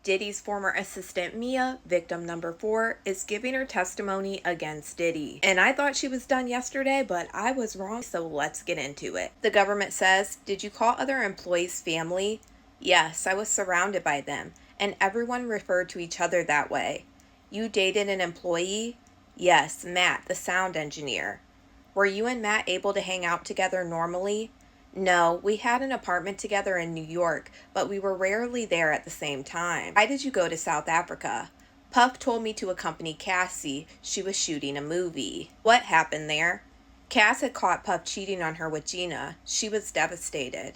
Diddy's former assistant Mia, victim number 4, is giving her testimony against Diddy. And I thought she was done yesterday, but I was wrong, so let's get into it. The government says, did you call other employees family? Yes, I was surrounded by them, and everyone referred to each other that way. You dated an employee? Yes, Matt, the sound engineer. Were you and Matt able to hang out together normally? No, we had an apartment together in New York, but we were rarely there at the same time. Why did you go to South Africa? Puff told me to accompany Cassie. She was shooting a movie. What happened there? Cass had caught Puff cheating on her with Gina. She was devastated.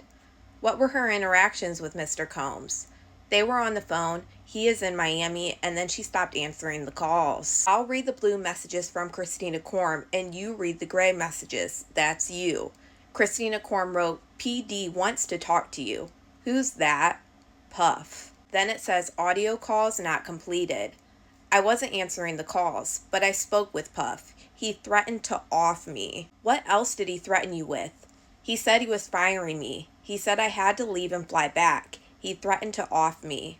What were her interactions with Mr. Combs? They were on the phone. He is in Miami, and then she stopped answering the calls. I'll read the blue messages from Christina Korm, and you read the gray messages. That's you. Christina Korm wrote, PD wants to talk to you. Who's that? Puff. Then it says audio calls not completed. I wasn't answering the calls, but I spoke with Puff. He threatened to off me. What else did he threaten you with? He said he was firing me. He said I had to leave and fly back. He threatened to off me.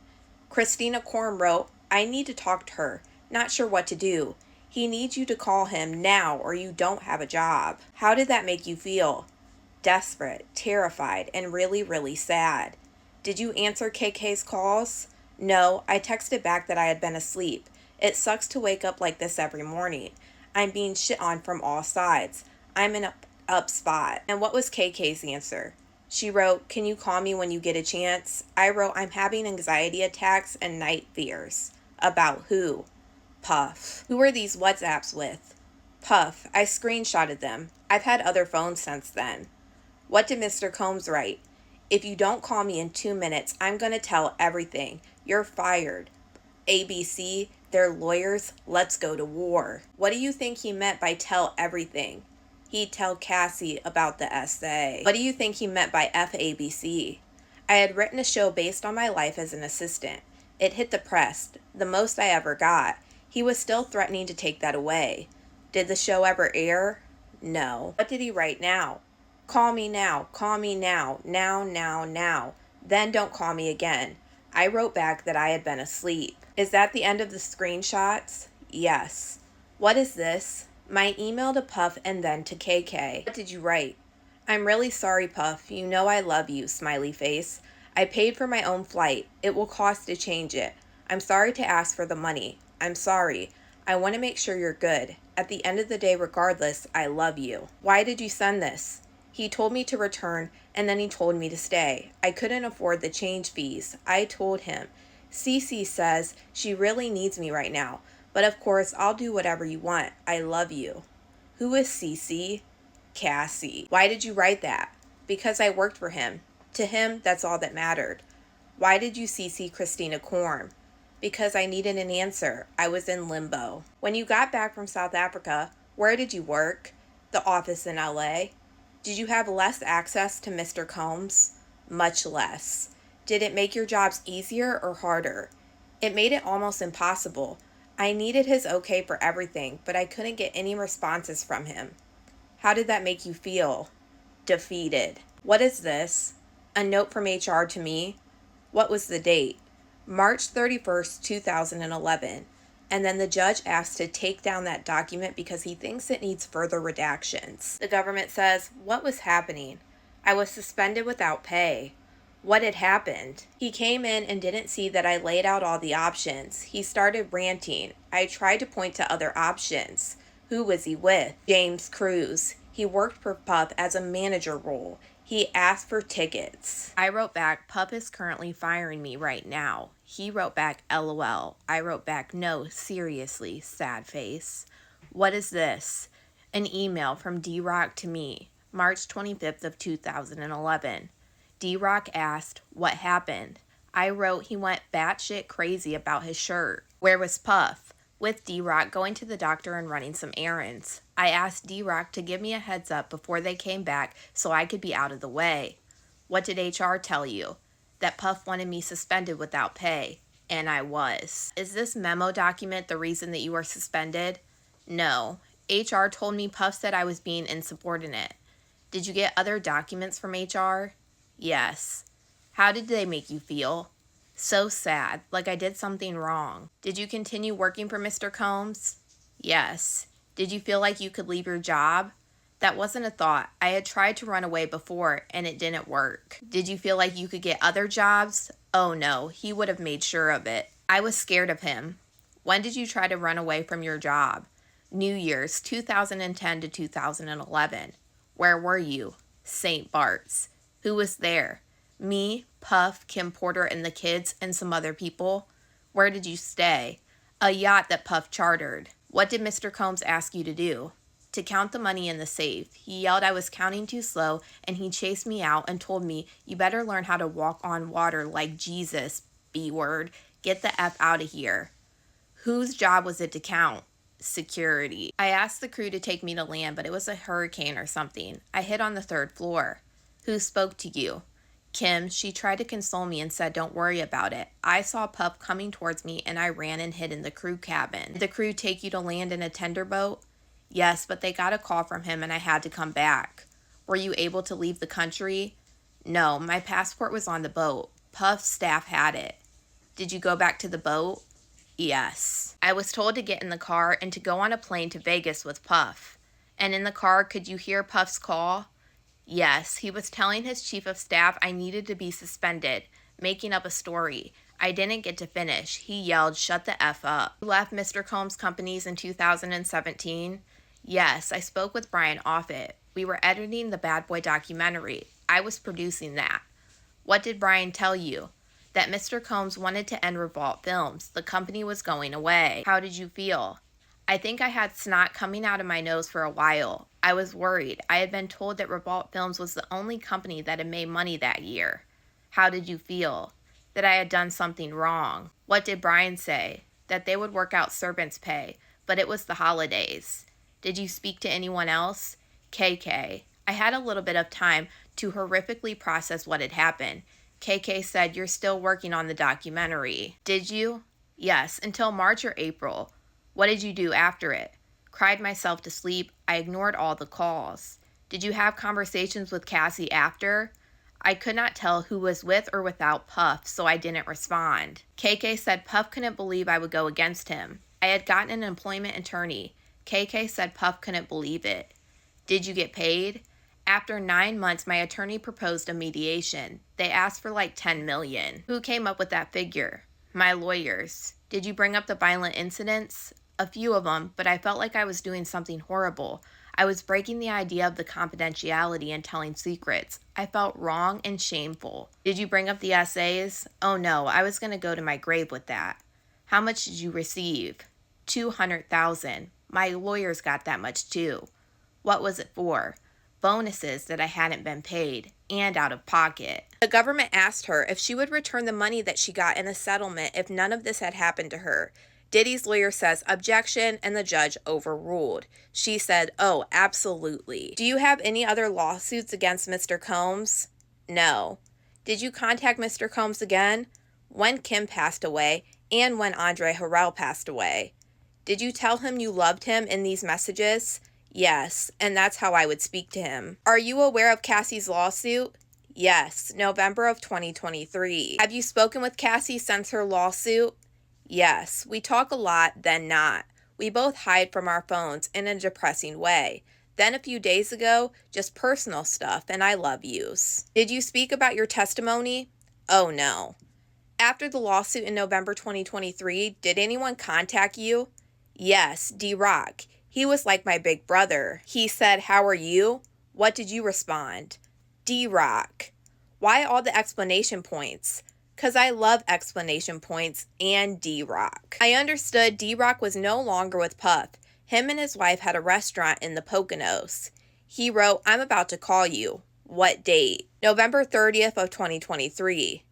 Christina Korm wrote, I need to talk to her. Not sure what to do. He needs you to call him now or you don't have a job. How did that make you feel? Desperate, terrified, and really, really sad. Did you answer KK's calls? No, I texted back that I had been asleep. It sucks to wake up like this every morning. I'm being shit on from all sides. I'm in a up spot. And what was KK's answer? She wrote, can you call me when you get a chance? I wrote, I'm having anxiety attacks and night fears. About who? Puff. Who are these WhatsApps with? Puff. I screenshotted them. I've had other phones since then. What did Mr. Combs write? If you don't call me in 2 minutes, I'm going to tell everything. You're fired. ABC, they're lawyers. Let's go to war. What do you think he meant by tell everything? He'd tell Cassie about the essay. What do you think he meant by FABC? I had written a show based on my life as an assistant. It hit the press, the most I ever got. He was still threatening to take that away. Did the show ever air? No. What did he write now? Call me now, call me now, now. Then don't call me again. I wrote back that I had been asleep. Is that the end of the screenshots? Yes. What is this? My email to Puff and then to KK. What did you write? I'm really sorry, Puff. You know I love you, smiley face. I paid for my own flight. It will cost to change it. I'm sorry to ask for the money. I'm sorry. I want to make sure you're good. At the end of the day, regardless, I love you. Why did you send this? He told me to return, and then he told me to stay. I couldn't afford the change fees. I told him. Cece says she really needs me right now, but of course, I'll do whatever you want. I love you. Who is Cece? Cassie. Why did you write that? Because I worked for him. To him, that's all that mattered. Why did you CC Christina Korm? Because I needed an answer. I was in limbo. When you got back from South Africa, where did you work? The office in LA. Did you have less access to Mr. Combs? Much less. Did it make your jobs easier or harder? It made it almost impossible. I needed his okay for everything, but I couldn't get any responses from him. How did that make you feel? Defeated. What is this? A note from HR to me? What was the date? March 31st, 2011. And then the judge asked to take down that document because he thinks it needs further redactions. The government says, what was happening? I was suspended without pay. What had happened? He came in and didn't see that I laid out all the options. He started ranting. I tried to point to other options. Who was he with? James Cruz. He worked for Puff as a manager role. He asked for tickets. I wrote back, Puff is currently firing me right now. He wrote back, LOL. I wrote back, no, seriously, sad face. What is this? An email from D-Rock to me, March 25th of 2011. D-Rock asked, what happened? I wrote he went batshit crazy about his shirt. Where was Puff? With D-Rock going to the doctor and running some errands. I asked D-Rock to give me a heads up before they came back so I could be out of the way. What did HR tell you? That Puff wanted me suspended without pay. And I was. Is this memo document the reason that you were suspended? No. HR told me Puff said I was being insubordinate. Did you get other documents from HR? Yes. How did they make you feel? So sad, like I did something wrong. Did you continue working for Mr. Combs? Yes. Did you feel like you could leave your job? That wasn't a thought. I had tried to run away before and it didn't work. Did you feel like you could get other jobs? Oh no, he would have made sure of it. I was scared of him. When did you try to run away from your job? New Year's, 2010 to 2011. Where were you? St. Bart's. Who was there? Me, Puff, Kim Porter, and the kids, and some other people. Where did you stay? A yacht that Puff chartered. What did Mr. Combs ask you to do? To count the money in the safe. He yelled I was counting too slow, and he chased me out and told me, you better learn how to walk on water like Jesus, B-word. Get the F out of here. Whose job was it to count? Security. I asked the crew to take me to land, but it was a hurricane or something. I hid on the 3rd floor. Who spoke to you? Kim. She tried to console me and said, don't worry about it. I saw Pup coming towards me and I ran and hid in the crew cabin. Did the crew take you to land in a tender boat? Yes, but they got a call from him and I had to come back. Were you able to leave the country? No, my passport was on the boat. Puff's staff had it. Did you go back to the boat? Yes. I was told to get in the car and to go on a plane to Vegas with Puff. And in the car, could you hear Puff's call? Yes, he was telling his chief of staff I needed to be suspended, making up a story. I didn't get to finish. He yelled, shut the F up. You left Mr. Combs' companies in 2017? Yes, I spoke with Brian Offit. We were editing the Bad Boy documentary. I was producing that. What did Brian tell you? That Mr. Combs wanted to end Revolt Films. The company was going away. How did you feel? I think I had snot coming out of my nose for a while. I was worried. I had been told that Revolt Films was the only company that had made money that year. How did you feel? That I had done something wrong. What did Brian say? That they would work out servants' pay, but it was the holidays. Did you speak to anyone else? KK. I had a little bit of time to horrifically process what had happened. KK said, you're still working on the documentary. Did you? Yes, until March or April. What did you do after it? Cried myself to sleep. I ignored all the calls. Did you have conversations with Cassie after? I could not tell who was with or without Puff, so I didn't respond. KK said Puff couldn't believe I would go against him. I had gotten an employment attorney. KK said Puff couldn't believe it. Did you get paid? After 9 months, my attorney proposed a mediation. They asked for like $10 million. Who came up with that figure? My lawyers. Did you bring up the violent incidents? A few of them, but I felt like I was doing something horrible. I was breaking the idea of the confidentiality and telling secrets. I felt wrong and shameful. Did you bring up the essays? Oh no, I was going to go to my grave with that. How much did you receive? $200,000. My lawyers got that much too. What was it for? Bonuses that I hadn't been paid, and out of pocket. The government asked her if she would return the money that she got in the settlement if none of this had happened to her. Diddy's lawyer says objection, and the judge overruled. She said, oh, absolutely. Do you have any other lawsuits against Mr. Combs? No. Did you contact Mr. Combs again? When Kim passed away, and when Andre Harrell passed away. Did you tell him you loved him in these messages? Yes, and that's how I would speak to him. Are you aware of Cassie's lawsuit? Yes, November of 2023. Have you spoken with Cassie since her lawsuit? Yes, we talk a lot, then not. We both hide from our phones in a depressing way. Then a few days ago, just personal stuff and I love yous. Did you speak about your testimony? Oh no. After the lawsuit in November 2023, did anyone contact you? Yes, D-Rock. He was like my big brother. He said, how are you? What did you respond? D-Rock. Why all the explanation points? 'Cause I love explanation points and D-Rock. I understood D-Rock was no longer with Puff. Him and his wife had a restaurant in the Poconos. He wrote, I'm about to call you. What date? November 30th of 2023.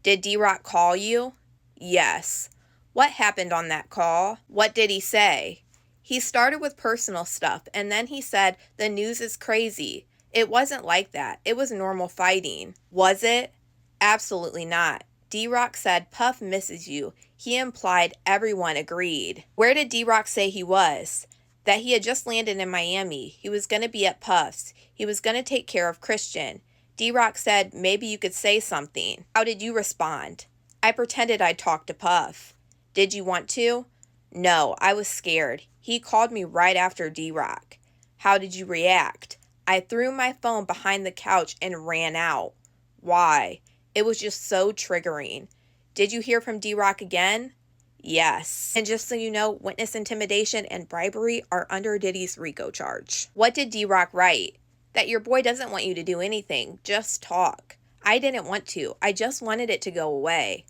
Did D-Rock call you? Yes. What happened on that call? What did he say? He started with personal stuff, and then he said, the news is crazy. It wasn't like that. It was normal fighting. Was it? Absolutely not. D-Rock said, Puff misses you. He implied everyone agreed. Where did D-Rock say he was? That he had just landed in Miami. He was going to be at Puff's. He was going to take care of Christian. D-Rock said, maybe you could say something. How did you respond? I pretended I'd talk to Puff. Did you want to? No, I was scared. He called me right after D-Rock. How did you react? I threw my phone behind the couch and ran out. Why? It was just so triggering. Did you hear from D-Rock again? Yes. And just so you know, witness intimidation and bribery are under Diddy's RICO charge. What did D-Rock write? That your boy doesn't want you to do anything. Just talk. I didn't want to. I just wanted it to go away.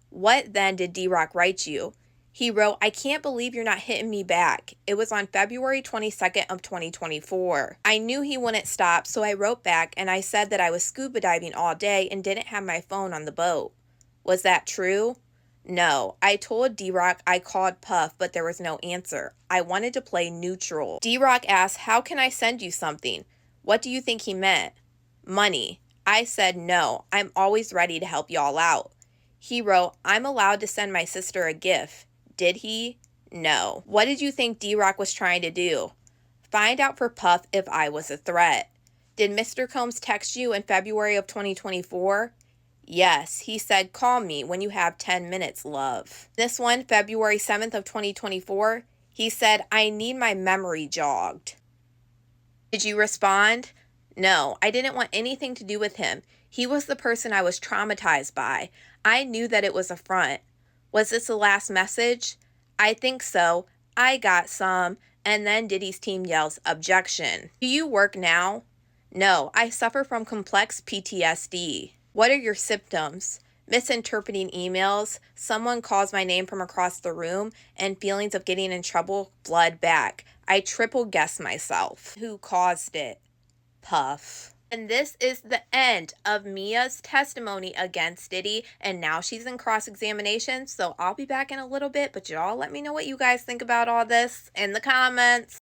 What then did D-Rock write you? He wrote, I can't believe you're not hitting me back. It was on February 22nd of 2024. I knew he wouldn't stop, so I wrote back and I said that I was scuba diving all day and didn't have my phone on the boat. Was that true? No. I told D-Rock I called Puff, but there was no answer. I wanted to play neutral. D-Rock asked, how can I send you something? What do you think he meant? Money. I said no. I'm always ready to help y'all out. He wrote, I'm allowed to send my sister a gift. Did he? No. What did you think D-Rock was trying to do? Find out for Puff if I was a threat. Did Mr. Combs text you in February of 2024? Yes, he said, call me when you have 10 minutes, love. This one, February 7th of 2024, he said, I need my memory jogged. Did you respond? No, I didn't want anything to do with him. He was the person I was traumatized by. I knew that it was a front. Was this the last message? I think so. I got some. And then Diddy's team yells, objection. Do you work now? No, I suffer from complex PTSD. What are your symptoms? Misinterpreting emails, someone calls my name from across the room, and feelings of getting in trouble, blood back. I triple guess myself. Who caused it? Puff. And this is the end of Mia's testimony against Diddy, and now she's in cross-examination, so I'll be back in a little bit, but y'all let me know what you guys think about all this in the comments.